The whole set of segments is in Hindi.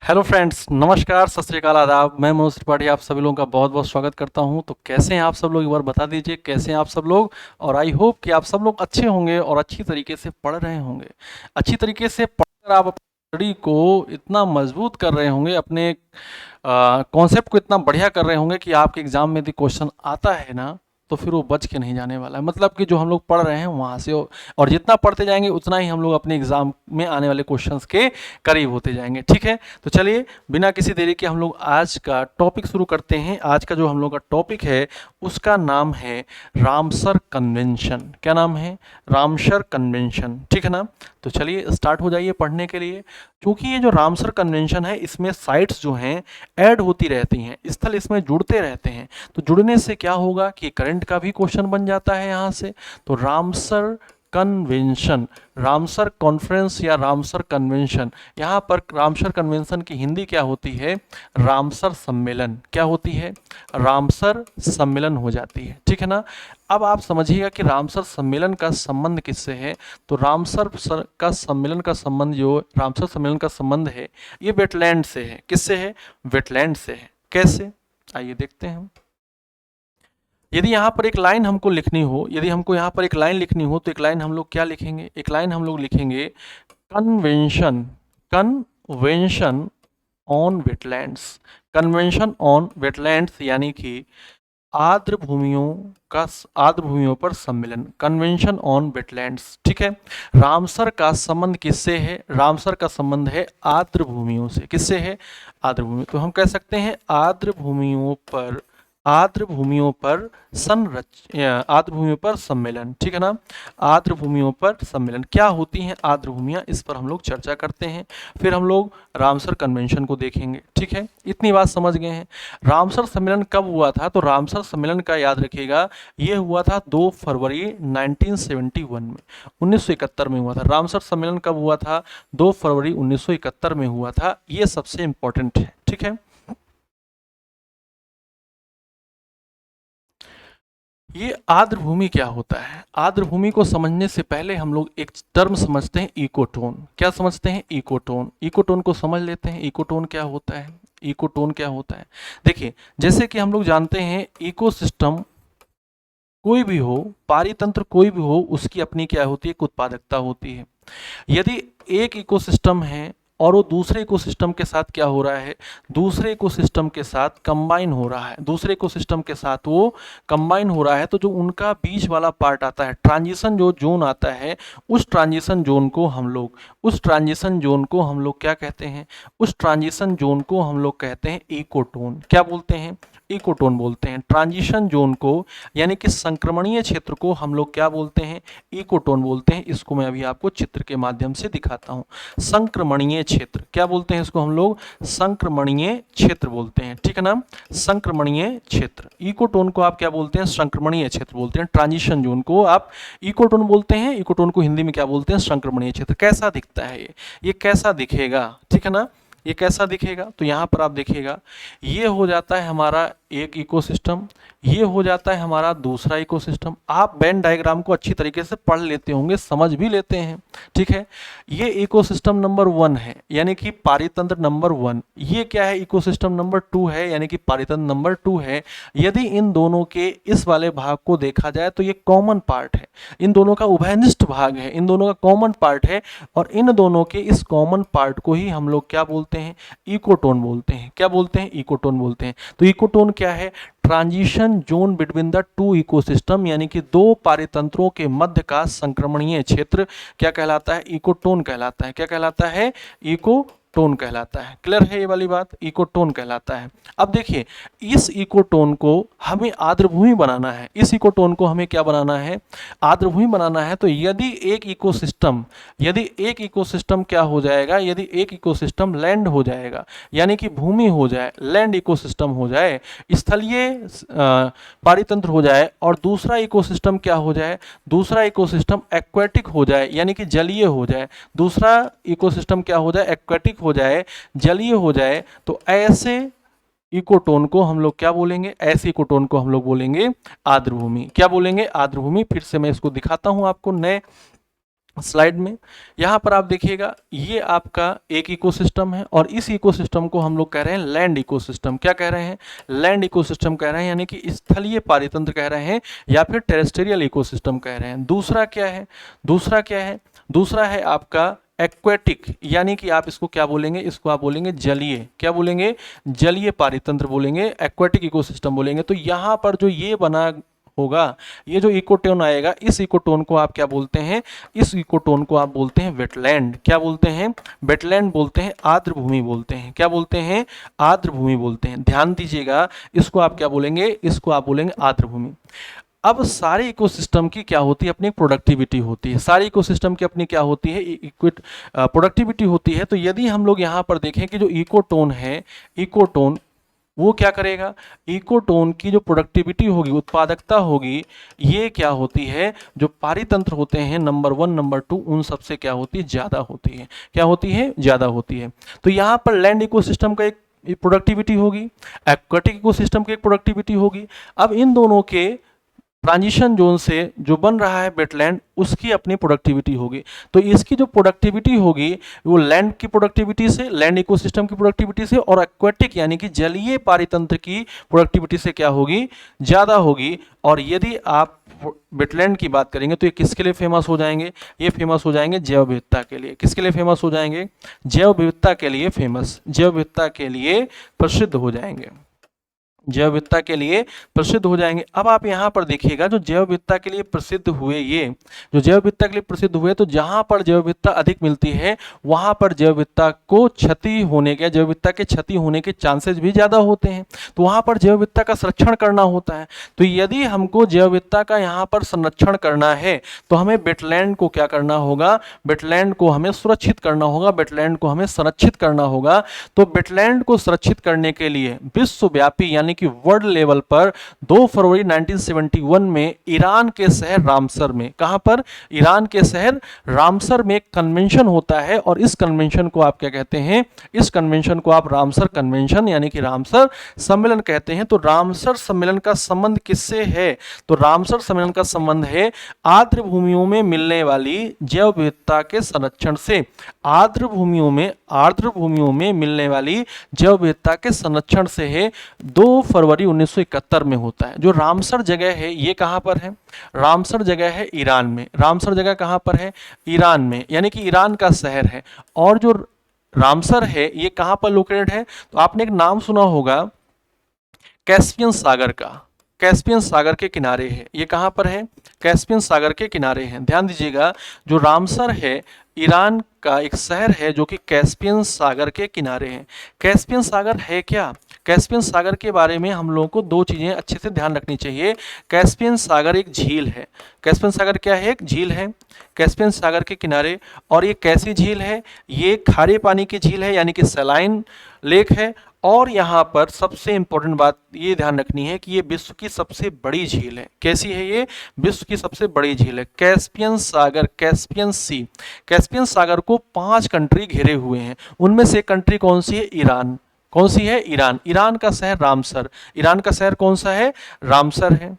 हेलो फ्रेंड्स, नमस्कार, सत श्री अकाल, आदाब। मैं मनोज त्रिपाठी आप सभी लोगों का बहुत बहुत स्वागत करता हूं। तो कैसे हैं आप सब लोग, एक बार बता दीजिए कैसे हैं आप सब लोग। और आई होप कि आप सब लोग अच्छे होंगे और अच्छी तरीके से पढ़ रहे होंगे। अच्छी तरीके से पढ़कर आप अपनी स्टडी को इतना मजबूत कर रहे होंगे, अपने कॉन्सेप्ट को इतना बढ़िया कर रहे होंगे कि आपके एग्जाम में यदि क्वेश्चन आता है ना, तो फिर वो बच के नहीं जाने वाला है। मतलब कि जो हम लोग पढ़ रहे हैं वहाँ से, और जितना पढ़ते जाएंगे उतना ही हम लोग अपने एग्जाम में आने वाले क्वेश्चंस के करीब होते जाएंगे। ठीक है, तो चलिए बिना किसी देरी के हम लोग आज का टॉपिक शुरू करते हैं। आज का जो हम लोग का टॉपिक है उसका नाम है रामसर कन्वेंशन। क्या नाम है? Ramsar convention. ठीक है ना? तो चलिए स्टार्ट हो जाइए पढ़ने के लिए। क्योंकि ये जो रामसर कन्वेंशन है इसमें साइट्स जो हैं ऐड होती रहती हैं, स्थल इसमें जुड़ते रहते हैं। तो जुड़ने से क्या होगा कि करंट का भी क्वेश्चन बन जाता है यहाँ से। तो रामसर कन्वेंशन, रामसर कॉन्फ्रेंस या रामसर कन्वेंशन, यहाँ पर रामसर कन्वेंशन की हिंदी क्या होती है? रामसर सम्मेलन। क्या होती है? रामसर सम्मेलन हो जाती है। ठीक है ना? अब आप समझिएगा कि रामसर सम्मेलन का संबंध किससे है। तो का सम्मेलन का संबंध, जो रामसर सम्मेलन का संबंध है, ये वेटलैंड से है। किससे है? वेटलैंड से है। कैसे? आइए देखते हैं। यदि यहाँ पर एक लाइन हमको लिखनी हो, यदि हमको यहाँ पर एक लाइन लिखनी हो, तो एक लाइन हम लोग क्या लिखेंगे? एक लाइन हम लोग लिखेंगे convention, convention on wetlands. Convention on wetlands यानी कि आर्द्र भूमियों का, आर्द्र भूमियों पर सम्मेलन, कन्वेंशन ऑन वेटलैंड्स। ठीक है। रामसर का संबंध किससे है? रामसर का संबंध है आर्द्र भूमियों से। किससे है? आर्द्र भूमि। तो हम कह सकते हैं आर्द्र भूमियों पर, आर्द्र भूमियों पर आर्द्र भूमियों पर सम्मेलन। ठीक है ना? आर्द्र भूमियों पर सम्मेलन क्या होती हैं आर्द्र भूमियां, इस पर हम लोग चर्चा करते हैं। फिर हम लोग रामसर कन्वेंशन को देखेंगे। ठीक है, इतनी बात समझ गए हैं। रामसर सम्मेलन कब हुआ था? तो रामसर सम्मेलन का याद रखिएगा, ये हुआ था 2 फरवरी 1971 में, 1971 में हुआ था। रामसर सम्मेलन कब हुआ था? 2 फरवरी 1971 में हुआ था। ये सबसे इंपॉर्टेंट है। ठीक है, ये आर्द्र भूमि क्या होता है? आर्द्र भूमि को समझने से पहले हम लोग एक टर्म समझते हैं, इकोटोन। क्या समझते हैं? इकोटोन। इकोटोन को समझ लेते हैं, इकोटोन क्या होता है। इकोटोन क्या होता है? देखिए, जैसे कि हम लोग जानते हैं इकोसिस्टम कोई भी हो, पारितंत्र कोई भी हो, उसकी अपनी क्या होती है? एक उत्पादकता होती है। यदि एक इकोसिस्टम है और वो दूसरे इकोसिस्टम के साथ क्या हो रहा है? दूसरे इकोसिस्टम के साथ कंबाइन हो रहा है, दूसरे इकोसिस्टम के साथ वो कंबाइन हो रहा है, तो जो उनका बीच वाला पार्ट आता है, ट्रांजिशन जो जोन आता है, उस ट्रांजिशन जोन को हम लोग, उस ट्रांजिशन जोन को हम लोग क्या कहते हैं? उस ट्रांजिशन जोन को हम लोग कहते हैं इकोटोन। क्या बोलते हैं? इकोटोन बोलते हैं। ट्रांजिशन जोन को, यानी कि संक्रमणीय क्षेत्र को हम लोग क्या बोलते हैं? इकोटोन बोलते हैं। इसको मैं अभी आपको चित्र के माध्यम से दिखाता हूं। संक्रमणीय क्षेत्र क्या बोलते हैं? इसको हम लोग संक्रमणीय क्षेत्र बोलते हैं। ठीक है ना? संक्रमणीय क्षेत्र। इकोटोन को आप क्या बोलते हैं? संक्रमणीय क्षेत्र बोलते हैं। ट्रांजिशन जोन को आप इकोटोन बोलते हैं। इकोटोन को हिंदी में क्या बोलते हैं? संक्रमणीय क्षेत्र। कैसा दिखता है ये कैसा दिखेगा? ठीक है ना? ये कैसा दिखेगा? तो यहां पर आप देखिएगा, ये हो जाता है हमारा एक इकोसिस्टम, ये हो जाता है हमारा दूसरा इकोसिस्टम। आप वेन डायग्राम को अच्छी तरीके से पढ़ लेते होंगे, समझ भी लेते हैं। ठीक है, ये इकोसिस्टम नंबर 1 है, यानी कि पारितंत्र नंबर 1। ये क्या है? इकोसिस्टम नंबर 2 है, यानी कि पारितंत्र नंबर 2 है। यदि इन दोनों के इस वाले भाग को देखा जाए तो ये कॉमन पार्ट है, इन दोनों का उभयनिष्ठ भाग है, इन दोनों का कॉमन पार्ट है। और इन दोनों के इस कॉमन पार्ट को ही हम लोग क्या बोलते हैं? इकोटोन बोलते हैं। क्या बोलते हैं? इकोटोन बोलते हैं। तो इकोटोन क्या है? Transition zone between the two ecosystem, यानी कि दो पारितंत्रों के मध्य का संक्रमणीय क्षेत्र क्या कहलाता है? इकोटोन कहलाता है। क्या कहलाता है? इकोटोन कहलाता है। क्लियर है ये वाली बात? इकोटोन कहलाता है। अब देखिए, इस इकोटोन को हमें आर्द्रभूमि बनाना है। इस इकोटोन को हमें क्या बनाना है? आर्द्रभूमि बनाना है। तो यदि एक इकोसिस्टम क्या हो जाएगा? यदि एक इकोसिस्टम लैंड हो जाएगा, यानी कि भूमि हो जाए, लैंड इकोसिस्टम हो जाए, स्थलीय पारितंत्र हो जाए, और दूसरा इकोसिस्टम क्या हो जाए? दूसरा इकोसिस्टम एक्वेटिक हो जाए, यानी कि जलीय हो जाए। दूसरा इकोसिस्टम क्या हो जाए? एक्वेटिक हो जाए, जलीय हो जाए। तो ऐसे इकोटोन को हम लोग क्या बोलेंगे? ऐसे इकोटोन को हम लोग बोलेंगे आर्द्रभूमि। क्या बोलेंगे? आर्द्रभूमि। फिर से मैं इसको दिखाता हूं आपको नए स्लाइड में। यहाँ पर आप देखिएगा ये आपका एक इकोसिस्टम है और इस इकोसिस्टम को हम लोग कह रहे हैं लैंड इकोसिस्टम। क्या कह रहे हैं? लैंड इकोसिस्टम कह रहे हैं, यानी कि स्थलीय पारितंत्र कह रहे हैं या फिर टेरेस्ट्रियल इकोसिस्टम कह रहे हैं। दूसरा क्या है? दूसरा क्या है? दूसरा है आपका एक्वेटिक, यानी कि आप इसको क्या बोलेंगे? इसको आप बोलेंगे जलीय। क्या बोलेंगे? जलीय पारितंत्र बोलेंगे, एक्वेटिक इकोसिस्टम बोलेंगे। तो यहाँ पर जो ये बना होगा, ये जो इकोटोन आएगा, इस इकोटोन को आप क्या बोलते हैं? इस इकोटोन को आप बोलते हैं वेटलैंड। क्या बोलते हैं? वेटलैंड बोलते हैं, आर्द्र भूमि बोलते हैं। क्या बोलते हैं? आर्द्र भूमि बोलते हैं। ध्यान दीजिएगा, इसको आप क्या बोलेंगे? इसको आप बोलेंगे आर्द्र भूमि। अब सारे इकोसिस्टम की क्या होती है? अपनी प्रोडक्टिविटी होती है। सारे इकोसिस्टम की अपनी क्या होती है? इक्विट प्रोडक्टिविटी होती है। तो यदि हम लोग यहाँ पर देखें कि जो इकोटोन है, इकोटोन वो क्या करेगा? इकोटोन की जो प्रोडक्टिविटी होगी, उत्पादकता होगी, ये क्या होती है? जो पारितंत्र होते हैं नंबर 1 नंबर 2 उन सबसे क्या होती है? ज़्यादा होती है। क्या होती है? ज़्यादा होती है। तो यहाँ पर लैंड इकोसिस्टम का एक प्रोडक्टिविटी होगी, एक्वेटिक इकोसिस्टम की एक प्रोडक्टिविटी होगी। अब इन दोनों के ट्रांजिशन जोन से जो बन रहा है वेटलैंड, उसकी अपनी प्रोडक्टिविटी होगी। तो इसकी जो प्रोडक्टिविटी होगी वो लैंड की प्रोडक्टिविटी से, लैंड इकोसिस्टम की प्रोडक्टिविटी से, और एक्वेटिक यानी कि जलीय पारितंत्र की प्रोडक्टिविटी से क्या होगी? ज़्यादा होगी। और यदि आप वेटलैंड की बात करेंगे तो ये किसके लिए फेमस हो जाएंगे? ये फेमस हो जाएंगे जैव विविधता के लिए। किसके लिए फेमस हो जाएंगे? जैव विविधता के लिए फेमस, जैव विविधता के लिए प्रसिद्ध हो जाएंगे, जैव विविधता के लिए प्रसिद्ध हो जाएंगे। अब आप यहाँ पर देखिएगा, जो जैव विविधता के लिए प्रसिद्ध हुए, ये जो जैव विविधता के लिए प्रसिद्ध हुए, तो जहाँ पर जैव विविधता अधिक मिलती है वहाँ पर जैव विविधता को क्षति होने के, जैव विविधता के क्षति होने के चांसेस भी ज़्यादा होते हैं। तो वहाँ पर जैव विविधता का संरक्षण करना होता है। तो यदि हमको जैव विविधता का यहाँ पर संरक्षण करना है तो हमें वेटलैंड को क्या करना होगा? वेटलैंड को हमें सुरक्षित करना होगा, वेटलैंड को हमें संरक्षित करना होगा। तो वेटलैंड को सुरक्षित करने के लिए विश्वव्यापी यानी कि वर्ल्ड लेवल पर 2 फरवरी 1971 में ईरान के शहर रामसर में, कहां पर? ईरान के शहर रामसर में एक कन्वेंशन होता है और इस कन्वेंशन को आप क्या कहते हैं? इस कन्वेंशन को आप रामसर कन्वेंशन यानी कि रामसर सम्मेलन कहते हैं। तो रामसर सम्मेलन का संबंध किससे है? तो रामसर सम्मेलन का संबंध है आर्द्र भूमियों में मिलने वाली जैव विविधता के संरक्षण से। आर्द्र भूमियों में मिलने वाली जैव विविधता के संरक्षण से है। 2 फरवरी 1971 में होता है। जो रामसर जगह है ये कहां पर है? रामसर जगह है ईरान में। रामसर जगह कहां पर है? ईरान में, यानी कि ईरान का शहर है। और जो रामसर है ये कहां पर लोकेटेड है? तो आपने एक नाम सुना होगा कैस्पियन सागर का। कैस्पियन सागर के किनारे है। ये कहां पर है? कैस्पियन सागर के किनारे है। ध्यान दीजिएगा, जो रामसर है ईरान का एक शहर है जो कि कैस्पियन सागर के किनारे है। कैस्पियन सागर है क्या? कैस्पियन सागर के बारे में हम लोगों को दो चीजें अच्छे से ध्यान रखनी चाहिए। कैस्पियन सागर एक झील है। कैस्पियन सागर क्या है? एक झील है कैस्पियन सागर के किनारे। और ये कैसी झील है? ये खारे पानी की झील है, यानी कि सलाइन लेक है। और यहाँ पर सबसे इंपॉर्टेंट बात ये ध्यान रखनी है कि ये विश्व की सबसे बड़ी झील है। कैसी है ये? विश्व की सबसे बड़ी झील है। कैस्पियन सागर, कैस्पियन सी। कैस्पियन सागर को 5 कंट्री घेरे हुए हैं। उनमें से कंट्री कौन सी है? ईरान। कौन सी है? ईरान। ईरान का शहर रामसर। ईरान का शहर कौन सा है? रामसर है।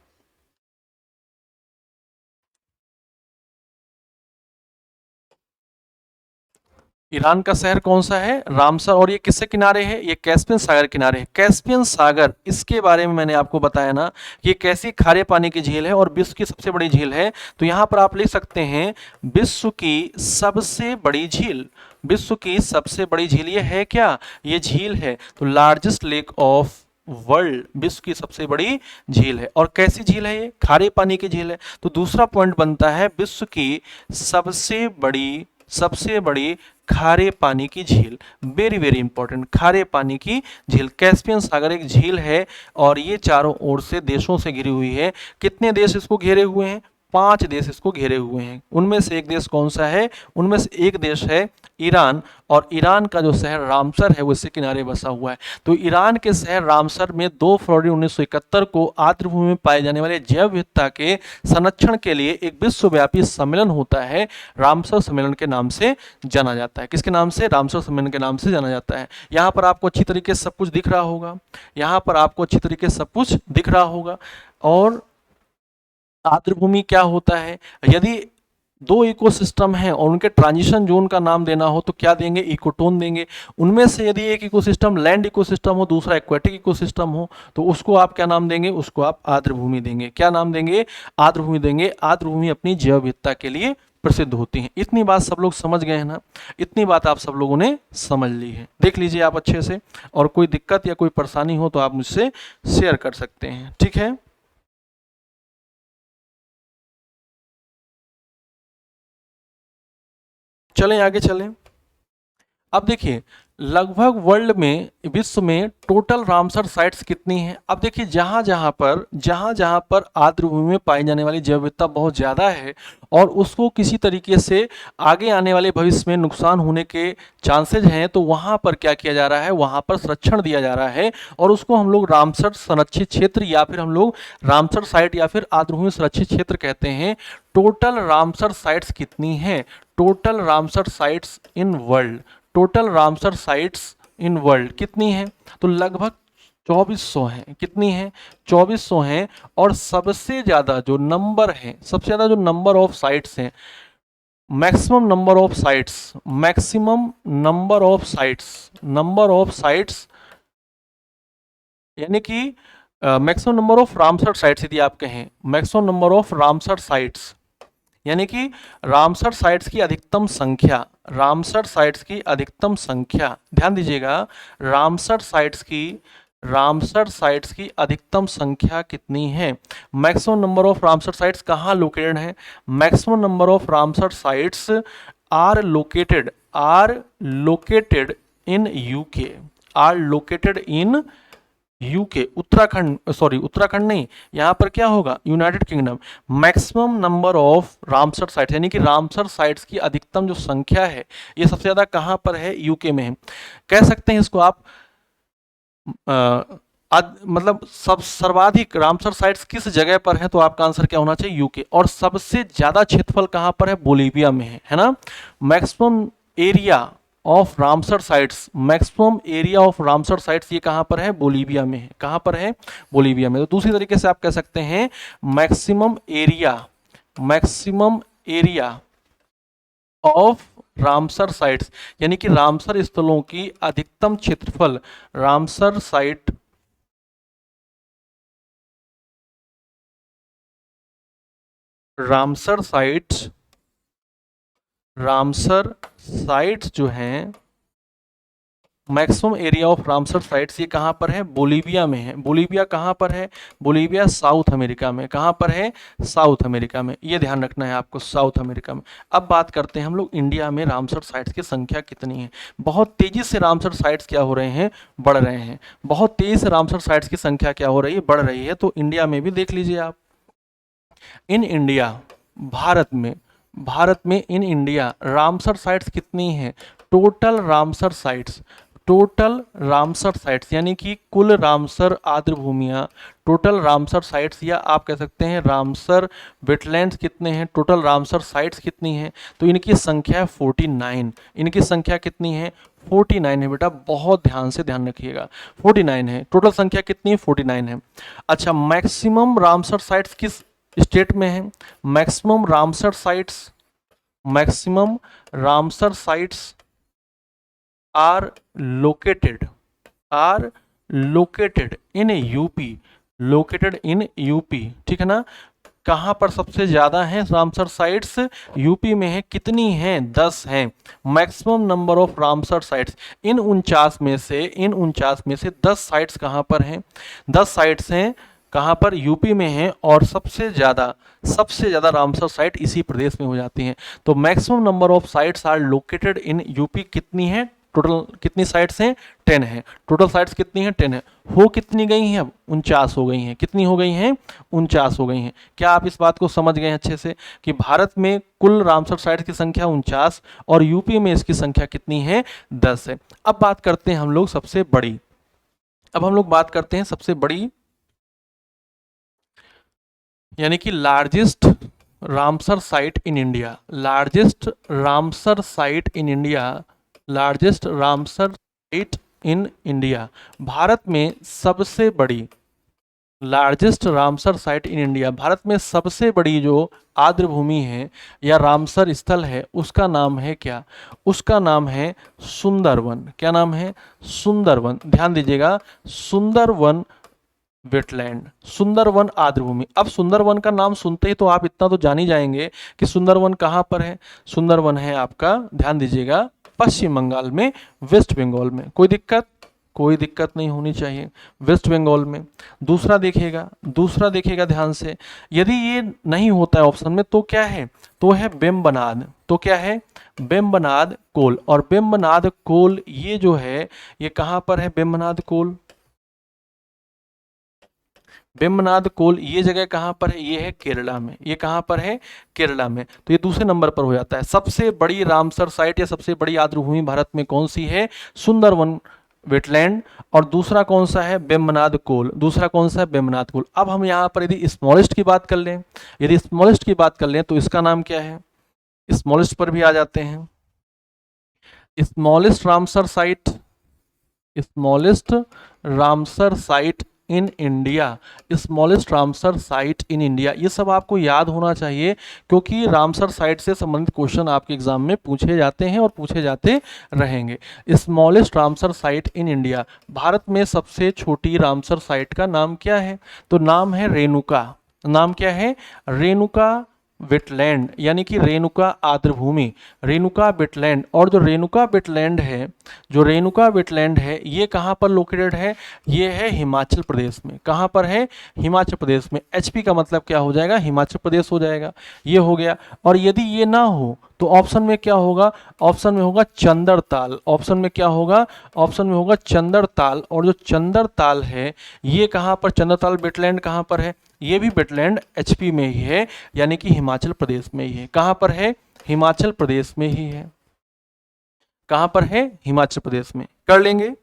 ईरान का शहर कौन सा है? रामसर। और ये किससे किनारे है? ये कैस्पियन सागर किनारे है। कैस्पियन सागर, इसके बारे में मैंने आपको बताया ना कि ये कैसी खारे पानी की झील है और विश्व की सबसे बड़ी झील है। तो यहाँ पर आप लिख सकते हैं विश्व की सबसे बड़ी झील। विश्व की सबसे बड़ी झील ये है क्या? ये झील है। तो लार्जेस्ट लेक ऑफ वर्ल्ड, विश्व की सबसे बड़ी झील है। और कैसी झील है? ये खारे पानी की झील है। तो दूसरा पॉइंट बनता है विश्व की सबसे बड़ी खारे पानी की झील। वेरी वेरी इंपॉर्टेंट, खारे पानी की झील। कैस्पियन सागर एक झील है और ये चारों ओर से देशों से घिरी हुई है। कितने देश इसको घेरे हुए हैं? 5 देश इसको घेरे हुए हैं। उनमें से एक देश कौन सा है? उनमें से एक देश है ईरान। और ईरान का जो शहर रामसर है वो इससे किनारे बसा हुआ है। तो ईरान के शहर रामसर में 2 फरवरी 1971 को आर्द्र भूमि में पाए जाने वाले जैव विविधता के संरक्षण के लिए एक विश्वव्यापी सम्मेलन होता है। रामसर सम्मेलन के नाम से जाना जाता है। किसके नाम से? रामसर सम्मेलन के नाम से जाना जाता है। यहाँ पर आपको अच्छी तरीके से सब कुछ दिख रहा होगा। यहाँ पर आपको अच्छी तरीके से सब कुछ दिख रहा होगा। और आर्द्र भूमि क्या होता है? यदि दो इकोसिस्टम हैं और उनके ट्रांजिशन जोन का नाम देना हो तो क्या देंगे, इकोटोन देंगे। उनमें से यदि एक इकोसिस्टम लैंड इकोसिस्टम हो, दूसरा एक्वेटिक इकोसिस्टम हो, तो उसको आप क्या नाम देंगे, उसको आप आर्द्रभूमि देंगे। क्या नाम देंगे, आर्द्रभूमि देंगे। आर्द्रभूमि अपनी जैव विविधता के लिए प्रसिद्ध होती हैं। इतनी बात सब लोग समझ गए हैं ना, इतनी बात आप सब लोगों ने समझ ली है। देख लीजिए आप अच्छे से, और कोई दिक्कत या कोई परेशानी हो तो आप मुझसे शेयर कर सकते हैं, ठीक है। चलें आगे चलें। अब देखिए, लगभग वर्ल्ड में, विश्व में टोटल रामसर साइट्स कितनी हैं। अब देखिए, जहाँ जहाँ पर आर्द्रभूमि में पाई जाने वाली जैव विविधता बहुत ज़्यादा है और उसको किसी तरीके से आगे आने वाले भविष्य में नुकसान होने के चांसेज हैं, तो वहाँ पर क्या किया जा रहा है, वहाँ पर संरक्षण दिया जा रहा है और उसको हम लोग रामसर संरक्षित क्षेत्र या फिर हम लोग रामसर साइट या फिर आर्द्रभूमि संरक्षित क्षेत्र कहते हैं। टोटल रामसर साइट्स कितनी हैं, total Ramsar sites in world, total Ramsar sites in world कितनी हैं, तो लगभग 2400 हैं। कितनी हैं, 2400 हैं। और सबसे ज़्यादा जो नंबर है, सबसे ज़्यादा जो नंबर ऑफ साइट्स हैं, maximum number of sites, maximum number of sites, number of sites यानी कि maximum number of Ramsar sites, यदि आप कहें maximum number of Ramsar sites, यानी कि रामसर साइट्स की अधिकतम संख्या, रामसर साइट्स की अधिकतम संख्या, ध्यान दीजिएगा, रामसर साइट्स की, रामसर साइट्स की अधिकतम संख्या कितनी है। Maximum number of Ramsar sites कहाँ लोकेटेड है, maximum number of Ramsar sites are located in UK, are located in UK, Uttarakhand, sorry Uttarakhand नहीं, यहाँ पर क्या होगा, United Kingdom. Maximum number of Ramsar sites यानी कि रामसर साइट्स की अधिकतम जो संख्या है, ये सबसे ज्यादा कहाँ पर है, यूके में है। कह सकते हैं इसको आप मतलब सब सर्वाधिक रामसर साइट्स किस जगह पर है, तो आपका आंसर क्या होना चाहिए, यूके। और सबसे ज्यादा क्षेत्रफल कहाँ पर है, बोलीविया में है ना। Maximum area of Ramsar sites, maximum area of Ramsar sites ये कहाँ पर है, बोलीविया में है। कहाँ पर है, बोलीविया में। तो दूसरी तरीके से आप कह सकते हैं maximum area, maximum area of Ramsar sites, यानी कि रामसर स्थलों की अधिकतम क्षेत्रफल, Ramsar site, Ramsar sites, Ramsar sites जो हैं, maximum area of Ramsar sites ये कहाँ पर है, बोलीविया में है। बोलीविया कहाँ पर है, बोलीविया साउथ अमेरिका में। कहाँ पर है, साउथ अमेरिका में, ये ध्यान रखना है आपको, साउथ अमेरिका में। अब बात करते हैं हम लोग इंडिया में रामसर साइट्स की संख्या कितनी है। बहुत तेजी से रामसर साइट्स क्या हो रहे हैं, बढ़ रहे हैं। बहुत तेजी से रामसर साइट्स की संख्या क्या हो रही है, बढ़ रही है। तो इंडिया में भी देख लीजिए आप, इन इंडिया, भारत में इन इंडिया रामसर साइट्स कितनी हैं, total Ramsar sites, total Ramsar sites यानी कि कुल रामसर आर्द्रभूमियाँ, टोटल रामसर साइट्स, या आप कह सकते हैं रामसर वेटलैंड्स कितने हैं, टोटल रामसर साइट्स कितनी हैं, तो इनकी संख्या है 49। इनकी संख्या कितनी है, 49 है बेटा, बहुत ध्यान से ध्यान रखिएगा, 49 है। टोटल संख्या कितनी है, 49 है। अच्छा, मैक्सिमम रामसर साइट्स किस स्टेट में है, maximum Ramsar sites, maximum Ramsar sites are located in UP, located in UP, ठीक है ना। कहाँ पर सबसे ज़्यादा हैं रामसर साइट्स, यूपी में है। कितनी हैं, 10 हैं। Maximum number of Ramsar sites, इन 49 में से 10 साइट्स कहाँ पर हैं, 10 साइट्स हैं कहाँ पर, यूपी में है। और सबसे ज़्यादा रामसर साइट इसी प्रदेश में हो जाती हैं। तो maximum number of sites are located in UP कितनी है, टोटल कितनी साइट्स हैं, 10 है। टोटल साइट्स कितनी हैं, 10 है। हो कितनी गई हैं, अब 49 हो गई हैं। कितनी हो गई हैं, 49 हो गई हैं। क्या आप इस बात को समझ गए हैं अच्छे से कि भारत में कुल रामसर साइट्स की संख्या 49 और यूपी में इसकी संख्या कितनी है, 10 है। अब बात करते हैं हम लोग सबसे बड़ी, यानी कि largest Ramsar site in India, largest Ramsar site in India, largest Ramsar site in India, Bharat में सबसे बड़ी largest Ramsar site in India, Bharat में सबसे बड़ी जो आर्द्र भूमि है या रामसर स्थल है उसका नाम है क्या? उसका नाम है सुंदरवन। क्या नाम है? सुंदरवन। ध्यान दीजिएगा, सुंदरवन वेटलैंड, सुंदरवन आर्द्र भूमि। अब सुंदरवन का नाम सुनते ही तो आप इतना तो जान ही जाएंगे कि सुंदरवन कहाँ पर है। सुंदरवन है आपका, ध्यान दीजिएगा, पश्चिम बंगाल में, वेस्ट बंगाल में। कोई दिक्कत? कोई दिक्कत नहीं होनी चाहिए, वेस्ट बंगाल में। दूसरा देखिएगा, दूसरा देखिएगा ध्यान से, यदि ये नहीं होता है ऑप्शन में तो क्या है? तो है बेम्बनाद। तो क्या है? बेम्बनाद कोल। और बेम्बनाद कोल ये जो है ये कहाँ पर है? बेम्बनाद कोल, बेम्बनाद कोल ये जगह कहाँ पर है? ये है केरला में। ये कहाँ पर है? केरला में। तो ये दूसरे नंबर पर हो जाता है। सबसे बड़ी रामसर साइट या सबसे बड़ी आर्द्र भूमि भारत में कौन सी है? सुंदरवन वेटलैंड। और दूसरा कौन सा है? बेम्बनाद कोल। दूसरा कौन सा है? बेम्बनाद कोल। अब हम यहाँ पर यदि स्मॉलेस्ट की बात कर लें, यदि स्मॉलेस्ट की बात कर लें तो इसका नाम क्या है? स्मॉलेस्ट पर भी आ जाते हैं। Smallest Ramsar site, smallest Ramsar site in India, smallest Ramsar site in India. ये सब आपको याद होना चाहिए क्योंकि रामसर साइट से संबंधित क्वेश्चन आपके एग्जाम में पूछे जाते हैं और पूछे जाते रहेंगे। Smallest Ramsar site in India, Bharat में सबसे छोटी रामसर साइट का नाम क्या है? तो नाम है रेणुका। नाम क्या है? रेणुका वेटलैंड, यानी कि रेणुका आर्द्र भूमि, रेणुका वेटलैंड। और जो रेणुका वेटलैंड है, जो रेणुका वेटलैंड है ये कहाँ पर लोकेटेड है? ये है हिमाचल प्रदेश में। कहाँ पर है? हिमाचल प्रदेश में। एचपी का मतलब क्या हो जाएगा? हिमाचल प्रदेश हो जाएगा। ये हो गया। और यदि ये ना हो तो ऑप्शन में क्या होगा? ऑप्शन में होगा चंदरताल। ऑप्शन में क्या होगा? ऑप्शन में होगा चंदरताल। और जो चंदरताल है ये कहाँ पर? चंदरताल वेटलैंड कहाँ पर है? ये भी वेटलैंड एचपी में ही है, यानी कि हिमाचल प्रदेश में ही है। कहाँ पर है? हिमाचल प्रदेश में ही है। कहाँ पर है? हिमाचल प्रदेश में। कर लेंगे,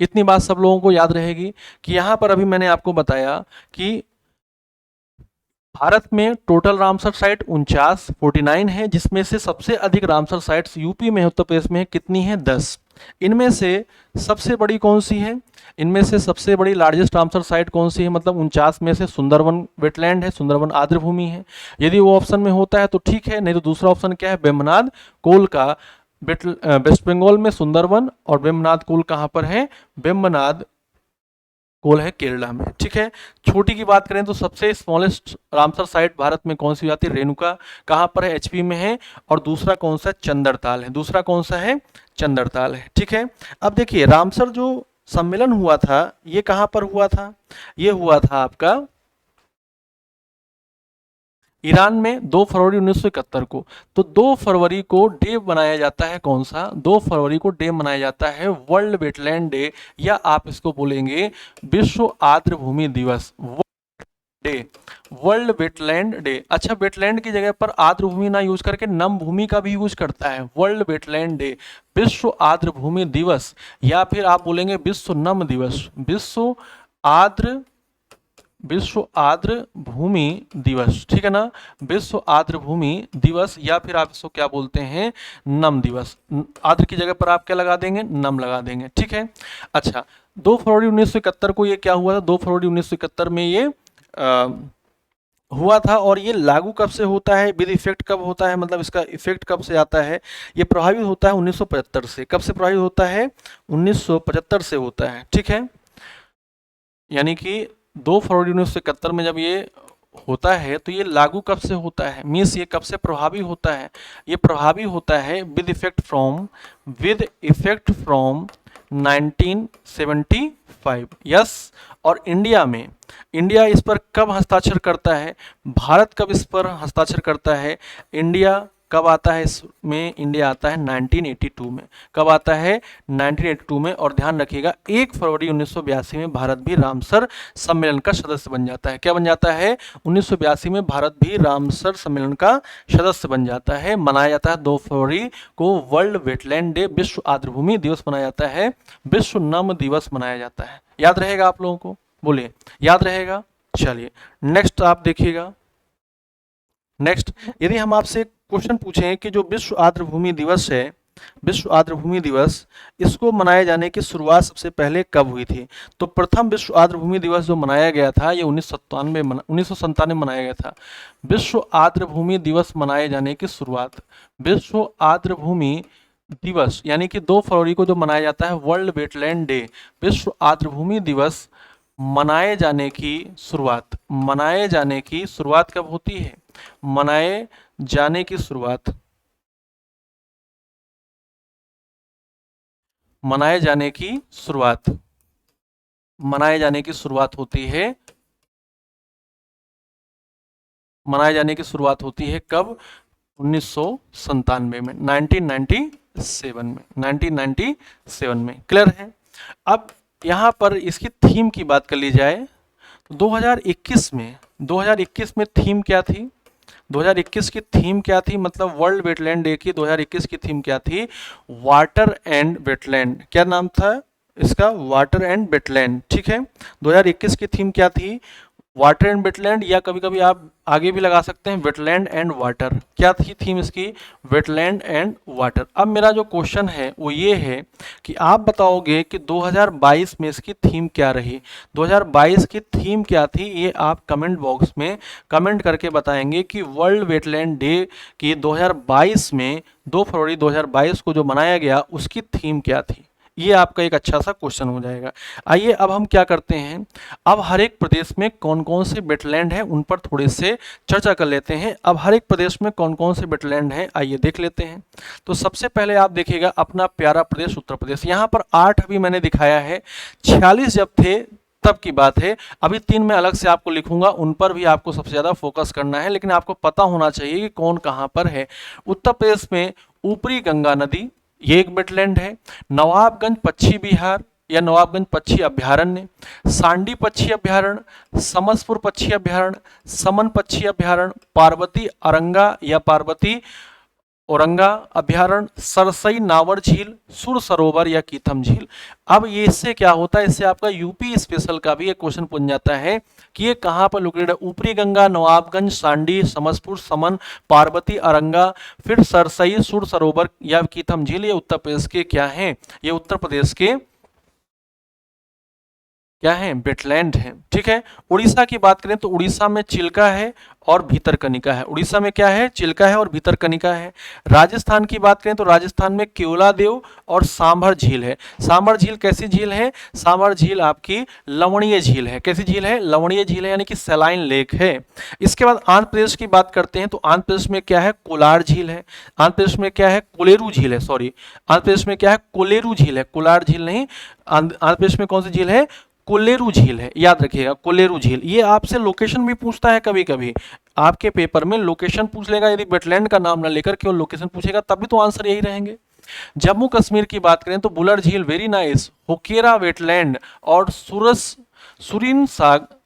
इतनी बात सब लोगों को याद रहेगी कि यहाँ पर अभी मैंने आपको बताया कि भारत में टोटल रामसर साइट 49 है, जिसमें से सबसे अधिक रामसर साइट्स यूपी में, उत्तर प्रदेश में कितनी है? 10। इनमें से सबसे बड़ी कौन सी है? इनमें से सबसे बड़ी लार्जेस्ट रामसर साइट कौन सी है? मतलब 49 में से सुंदरवन वेटलैंड है, सुंदरवन आर्द्र भूमि है। यदि वो ऑप्शन में होता है तो ठीक है, नहीं तो दूसरा ऑप्शन क्या है? बेम्बनाद कोल का वेस्ट बंगाल में सुंदरवन, और बेम्बनाद कोल कहाँ पर है? बेम्बनाद कोल है केरला में। ठीक है। छोटी की बात करें तो सबसे स्मॉलेस्ट रामसर साइट भारत में कौन सी हो जाती है? रेणुका। कहाँ पर है? एचपी में है। और दूसरा कौन सा? चंदरताल है। दूसरा कौन सा है? चंदरताल है। ठीक है। अब देखिए रामसर जो सम्मेलन हुआ था ये कहाँ पर हुआ था? ये हुआ था आपका ईरान में 2 फरवरी 1971 को। तो 2 फरवरी को डे मनाया जाता है कौन सा? 2 फरवरी को डे मनाया जाता है वर्ल्ड वेटलैंड डे, या आप इसको बोलेंगे विश्व आर्द्र भूमि दिवस, डे, वर्ल्ड वेटलैंड डे। अच्छा, वेटलैंड की जगह पर आर्द्र भूमि ना यूज करके नम भूमि का भी यूज करता है। वर्ल्ड वेटलैंड डे, विश्व आर्द्र भूमि दिवस, या फिर आप बोलेंगे विश्व नम दिवस, विश्व आर्द्र भूमि दिवस। ठीक है ना, विश्व आर्द्र भूमि दिवस, या फिर आप इसको क्या बोलते हैं? नम दिवस। आर्द्र की जगह पर आप क्या लगा देंगे? नम लगा देंगे। ठीक है। अच्छा, 2 फरवरी 1971 को ये क्या हुआ था? 2 फरवरी 1971 में ये हुआ था। और ये लागू कब से होता है? विद इफेक्ट कब होता है? मतलब इसका इफेक्ट कब से आता है? ये प्रभावित होता है 1975 से। कब से प्रभावित होता है? 1975 से होता है। ठीक है। यानी कि 2 फरवरी 1971 में जब ये होता है तो ये लागू कब से होता है? मीन्स ये कब से प्रभावी होता है? ये प्रभावी होता है विद इफेक्ट फ्रॉम 1975। यस। और इंडिया इस पर कब हस्ताक्षर करता है? भारत कब इस पर हस्ताक्षर करता है? इंडिया कब आता है इसमें? इंडिया आता है 1982 में। कब आता है? 1982 में। और ध्यान रखिएगा 1 फरवरी 1982 में भारत भी रामसर सम्मेलन का सदस्य बन जाता है। क्या बन जाता है? 1982 में भारत भी रामसर सम्मेलन का सदस्य बन जाता है। मनाया जाता है 2 फरवरी को वर्ल्ड वेटलैंड डे, विश्व आर्द्र भूमि दिवस मनाया जाता है, विश्व नम दिवस मनाया जाता है। याद रहेगा आप लोगों को? बोलिए, याद रहेगा? चलिए नेक्स्ट आप देखिएगा। नेक्स्ट, यदि हम आपसे क्वेश्चन पूछें कि जो विश्व आर्द्र भूमि दिवस है विश्व आर्द्रभूमि दिवस, इसको मनाए जाने की शुरुआत सबसे पहले कब हुई थी? तो प्रथम विश्व आर्द्रभूमि दिवस जो मनाया गया था ये 1997 में मनाया गया था। विश्व आर्द्रभूमि दिवस मनाए जाने की शुरुआत, विश्व आर्द्रभूमि दिवस यानी कि 2 फरवरी को जो मनाया जाता है वर्ल्ड वेटलैंड डे, विश्व आर्द्रभूमि दिवस मनाए जाने की शुरुआत, मनाए जाने की शुरुआत कब होती है? मनाए जाने की शुरुआत, मनाए जाने की शुरुआत, मनाए जाने की शुरुआत होती है, मनाए जाने की शुरुआत होती है कब? 1997 में, 1997 में, 1997 में। क्लियर है? अब यहाँ पर इसकी थीम की बात कर ली जाए तो 2021 में थीम क्या थी? 2021 की थीम क्या थी? मतलब वर्ल्ड वेटलैंड डे की 2021 की थीम क्या थी? Water and wetland. क्या नाम था इसका? Water and wetland. ठीक है, 2021 की थीम क्या थी? वाटर एंड वेटलैंड, या कभी कभी आप आगे भी लगा सकते हैं वेटलैंड एंड वाटर। क्या थी थीम इसकी? Wetland and water. अब मेरा जो क्वेश्चन है वो ये है कि आप बताओगे कि 2022 में इसकी थीम क्या रही? 2022 की थीम क्या थी? ये आप कमेंट बॉक्स में कमेंट करके बताएंगे कि वर्ल्ड वेटलैंड डे की 2022 में 2 फरवरी 2022 को जो मनाया गया उसकी थीम क्या थी। ये आपका एक अच्छा सा क्वेश्चन हो जाएगा। आइए अब हम क्या करते हैं, अब हर एक प्रदेश में कौन कौन से वेटलैंड हैं उन पर थोड़े से चर्चा कर लेते हैं। अब हर एक प्रदेश में कौन कौन से वेटलैंड हैं आइए देख लेते हैं। तो सबसे पहले आप देखिएगा अपना प्यारा प्रदेश उत्तर प्रदेश। यहाँ पर 8 अभी मैंने दिखाया है, 46 जब थे तब की बात है। अभी 3 मैं अलग से आपको लिखूंगा, उन पर भी आपको सबसे ज़्यादा फोकस करना है, लेकिन आपको पता होना चाहिए कि कौन कहाँ पर है। उत्तर प्रदेश में ऊपरी गंगा नदी, ये एक वेटलैंड है। नवाबगंज पक्षी विहार या नवाबगंज पक्षी अभ्यारण्य, सांडी पक्षी अभ्यारण्य, समसपुर पक्षी अभ्यारण्य, समन पक्षी अभ्यारण्य, पार्वती अरंगा या पार्वती औरंगा अभ्यारण्य, सरसई नावर झील, सुर सरोवर या कीथम झील। अब ये इससे क्या होता है, इससे आपका यूपी स्पेशल का भी एक क्वेश्चन पूछ जाता है कि ये कहाँ पर लोकेटेड है। ऊपरी गंगा, नवाबगंज, सांडी, समसपुर, समन, पार्वती अरंगा, फिर सरसई, सुर सरोवर या कीथम झील, ये उत्तर प्रदेश के क्या हैं? ये उत्तर प्रदेश के क्या है? वेटलैंड है। ठीक है, उड़ीसा की बात करें तो उड़ीसा में चिल्का है और भीतरकनिका है। उड़ीसा में क्या है? चिल्का है और भीतरकनिका है। राजस्थान की बात करें तो राजस्थान में केवलादेव और सांभर झील है। सांभर झील कैसी झील है? सांभर झील आपकी लवणीय झील है। कैसी झील है? लवणीय झील है, यानी कि सैलाइन लेक है। इसके बाद आंध्र प्रदेश की बात करते हैं तो आंध्र प्रदेश में क्या है? कोलार झील है। आंध्र प्रदेश में क्या है? कोलेरू झील है। सॉरी, आंध्र प्रदेश में क्या है? कोलेरू झील है, कोलार झील नहीं। आंध्र प्रदेश में कौन सी झील है? कोलेरू झील है, याद रखिएगा कोलेरू झील। ये आपसे लोकेशन भी पूछता है, कभी कभी आपके पेपर में लोकेशन पूछ लेगा, यदि वेटलैंड का नाम ना लेकर केवल लोकेशन पूछेगा तब भी तो आंसर यही रहेंगे। जम्मू कश्मीर की बात करें तो बुलर झील वेरी नाइस, होकेरा वेटलैंड और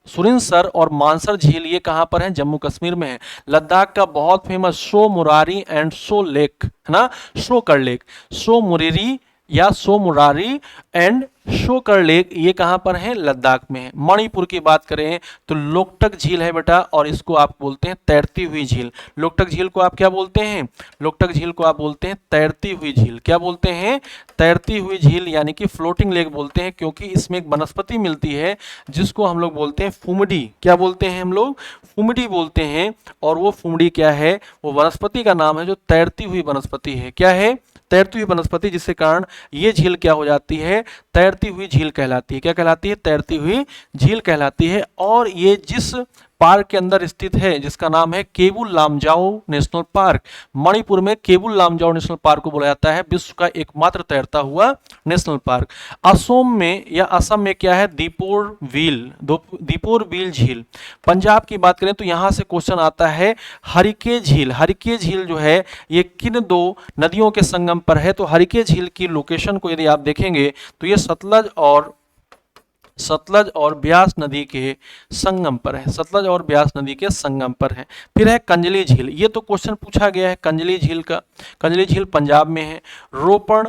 सुरिनसर और मानसर झील ये कहाँ पर है? जम्मू कश्मीर में है। लद्दाख का बहुत famous show Murari and show lake है ना, शोकर लेक, शो मुरेरी या show Murari and shocker lake, ये कहाँ पर है? लद्दाख में है। मणिपुर की बात करें तो लोकटक झील है बेटा, और इसको आप बोलते हैं तैरती हुई झील। लोकटक झील को आप क्या बोलते हैं? लोकटक झील को आप बोलते हैं तैरती हुई झील। क्या बोलते हैं? तैरती हुई झील, यानी कि फ्लोटिंग लेक बोलते हैं, क्योंकि इसमें एक वनस्पति मिलती है जिसको हम लोग बोलते हैं फुमडी। क्या बोलते हैं हम लोग? फुमडी बोलते हैं। और वो फुमडी क्या है? वो वनस्पति का नाम है जो तैरती हुई वनस्पति है। क्या है? तैरती हुई वनस्पति, जिसके कारण ये झील क्या हो जाती है? तैरती हुई झील कहलाती है। क्या कहलाती है? तैरती हुई झील कहलाती है। और ये जिस पार्क के अंदर स्थित है जिसका नाम है केबुल लामजाओ नेशनल पार्क, मणिपुर में केबुल लामजाओ नेशनल पार्क को बोला जाता है विश्व का एकमात्र तैरता हुआ नेशनल पार्क। असम में या असम में क्या है? दीपोर बील झील। पंजाब की बात करें तो यहां से क्वेश्चन आता है हरिके झील। हरिके झील जो है ये किन दो नदियों के संगम पर है? तो हरिके झील की लोकेशन को यदि आप देखेंगे तो ये सतलज और ब्यास नदी के संगम पर है। सतलज और ब्यास नदी के संगम पर है। फिर है कंजली झील, ये तो क्वेश्चन पूछा गया है कंजली झील का। कंजली झील पंजाब में है। रोपण,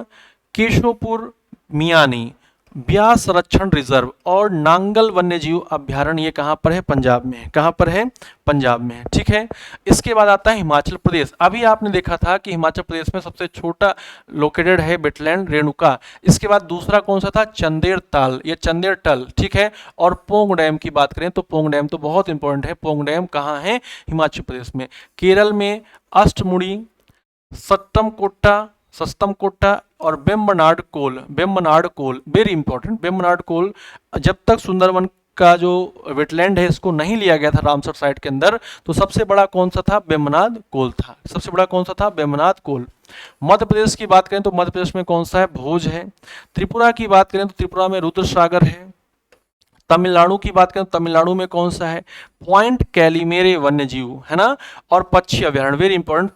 केशोपुर, मियानी, ब्यास संरक्षण रिजर्व और नांगल वन्यजीव अभ्यारण्य, ये कहाँ पर है? पंजाब में है। कहाँ पर है? पंजाब में है। ठीक है, इसके बाद आता है हिमाचल प्रदेश। अभी आपने देखा था कि हिमाचल प्रदेश में सबसे छोटा लोकेटेड है वेटलैंड रेणुका। इसके बाद दूसरा कौन सा था? चंदेर ताल, ये चंदेर टल। ठीक है, और पोंग डैम की बात करें तो पोंग डैम तो बहुत इंपॉर्टेंट है। पोंग डैम कहाँ है? हिमाचल प्रदेश में। केरल में अष्टमुड़ी, सत्तम कोट्टा और बेम्बनाड कोल। बेम्बनाड कोल वेरी इंपॉर्टेंट। बेम्बनाड कोल, जब तक सुंदरवन का जो वेटलैंड है इसको नहीं लिया गया था रामसर साइट के अंदर, तो सबसे बड़ा कौन सा था? बेम्बनाद कोल था। सबसे बड़ा कौन सा था? बेम्बनाद कोल। मध्य प्रदेश की बात करें तो मध्य प्रदेश में कौन सा है? भोज है। त्रिपुरा की बात करें तो त्रिपुरा में रुद्र सागर है। तमिलनाडु की बात करें तो तमिलनाडु में कौन सा है? पॉइंट कैलिमेरे वन्यजीव, है ना। और पक्षी अभ्यारण्य वेरी इंपॉर्टेंट,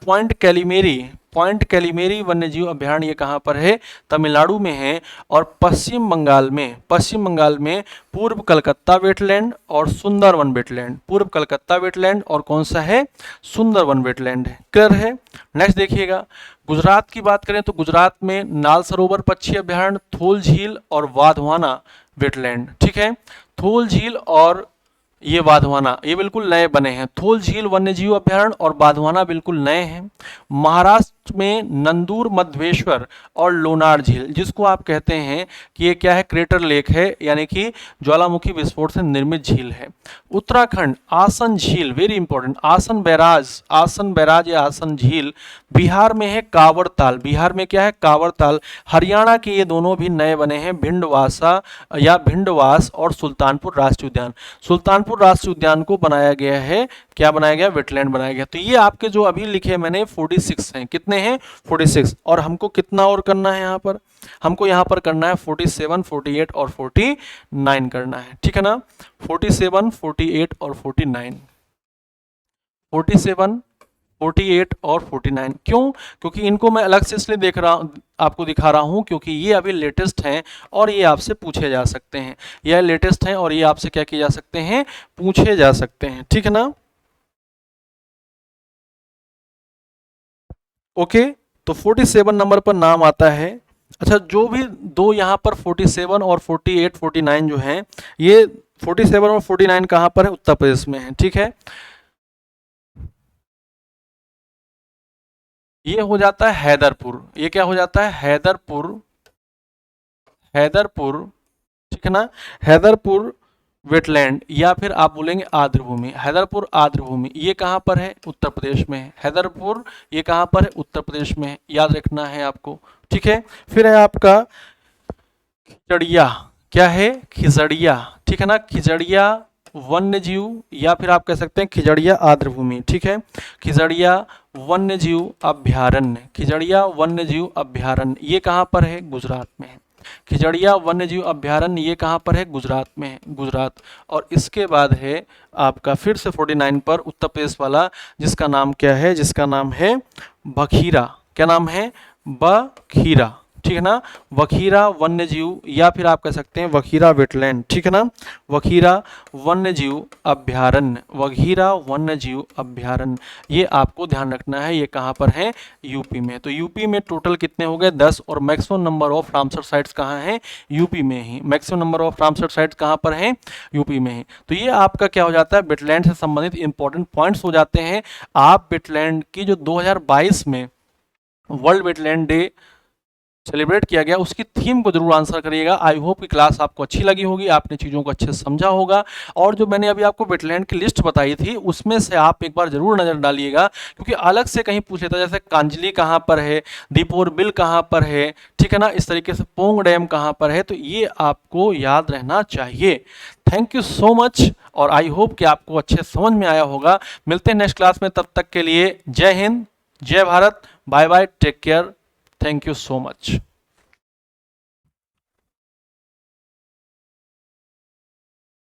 पॉइंट कैलिमेरी वन्यजीव अभ्यारण्य, ये कहाँ पर है? तमिलनाडु में है। और पश्चिम बंगाल में पूर्व कलकत्ता वेटलैंड और सुंदरवन वेटलैंड। पूर्व कलकत्ता वेटलैंड और कौन सा है? सुंदरवन वेटलैंड है। क्लियर है? नेक्स्ट देखिएगा, गुजरात की बात करें तो गुजरात में नाल सरोवर पक्षी अभ्यारण्य, थोल झील और वाधवाना वेटलैंड। ठीक है, थोल झील और ये वाधवाना, ये बिल्कुल नए बने हैं। थोल झील वन्यजीव अभ्यारण्य और वाधवाना बिल्कुल नए हैं। महाराष्ट्र में नंदूर मध्वेश्वर और लोनार झील, जिसको आप कहते हैं कि ये क्या है? क्रेटर लेक है, यानी कि ज्वालामुखी विस्फोट से निर्मित झील है। उत्तराखंड आसन झील वेरी इंपॉर्टेंट, आसन बैराज या आसन झील। बिहार में है कांवड़ ताल, बिहार में क्या है? कांवड़ ताल। हरियाणा के ये दोनों भी नए बने हैं, भिंडवास और सुल्तानपुर राष्ट्रीय उद्यान। सुल्तानपुर राष्ट्रीय उद्यान को बनाया गया है, क्या बनाया गया? वेटलैंड बनाया गया। तो ये आपके जो अभी लिखे मैंने 46 हैं। कितने हैं? 46। और हमको कितना और करना है? यहाँ पर हमको यहाँ पर करना है 47, 48 और 49 करना है। ठीक है ना, 47, 48 और 49, 47, 48 और 49। क्यों? क्योंकि इनको मैं अलग से इसलिए आपको दिखा रहा हूं क्योंकि ये अभी लेटेस्ट हैं और ये आपसे पूछे जा सकते हैं। ये लेटेस्ट हैं और ये आपसे क्या किए जा सकते हैं? पूछे जा सकते हैं। ठीक है ना। ओके, तो 47 नंबर पर नाम आता है। अच्छा, जो भी दो यहाँ पर 47 और 48, 49 जो हैं, ये 47 और 49 कहाँ पर है? उत्तर प्रदेश में है। ठीक है, ये हो जाता है हैदरपुर। ये क्या हो जाता है? हैदरपुर। ठीक है ना, हैदरपुर वेटलैंड, या फिर आप बोलेंगे आर्द्रभूमि। हैदरपुर आर्द्रभूमि ये कहाँ पर है? उत्तर प्रदेश में है। हैदरपुर ये कहाँ पर है? उत्तर प्रदेश में है, याद रखना है आपको। ठीक है, फिर है आपका खिजड़िया। क्या है? खिजड़िया। ठीक है ना, खिजड़िया वन्यजीव, या फिर आप कह सकते हैं खिजड़िया आर्द्रभूमि। ठीक है, खिजड़िया वन्यजीव अभ्यारण्य, खिजड़िया वन्यजीव अभ्यारण्य ये कहाँ पर है? गुजरात में है। खिजड़िया वन्यजीव अभ्यारण्य ये कहाँ पर है? गुजरात में है, गुजरात। और इसके बाद है आपका फिर से 49 पर उत्तर प्रदेश वाला, जिसका नाम क्या है? जिसका नाम है बखीरा। क्या नाम है? बखीरा। ठीक है ना, वखीरा वन्यजीव, या फिर आप कह सकते हैं वखीरा वेटलैंड। ठीक है ना, वखीरा वन्यजीव अभ्यारण्य, वखीरा वन्यजीव अभ्यारण्य ये आपको ध्यान रखना है। ये कहाँ पर है? यूपी में। तो यूपी में टोटल कितने हो गए? 10। और maximum number of Ramsar sites कहाँ हैं? यूपी में ही। Maximum number of Ramsar sites कहाँ पर हैं? यूपी में ही। तो ये आपका क्या हो जाता है? वेटलैंड से संबंधित इंपॉर्टेंट पॉइंट्स हो जाते हैं। आप वेटलैंड की जो 2022 में वर्ल्ड वेटलैंड डे सेलिब्रेट किया गया उसकी थीम को जरूर आंसर करिएगा। आई होप कि क्लास आपको अच्छी लगी होगी, आपने चीज़ों को अच्छे से समझा होगा। और जो मैंने अभी आपको वेटलैंड की लिस्ट बताई थी उसमें से आप एक बार जरूर नज़र डालिएगा, क्योंकि अलग से कहीं पूछ लेता, जैसे कांजली कहाँ पर है, दीपोर बिल कहाँ पर है, ठीक है ना, इस तरीके से पोंग डैम कहाँ पर है, तो ये आपको याद रहना चाहिए। थैंक यू सो मच, और आई होप कि आपको अच्छे समझ में आया होगा। मिलते हैं नेक्स्ट क्लास में, तब तक के लिए जय हिंद, जय Bharat, bye bye, take care, thank you so much.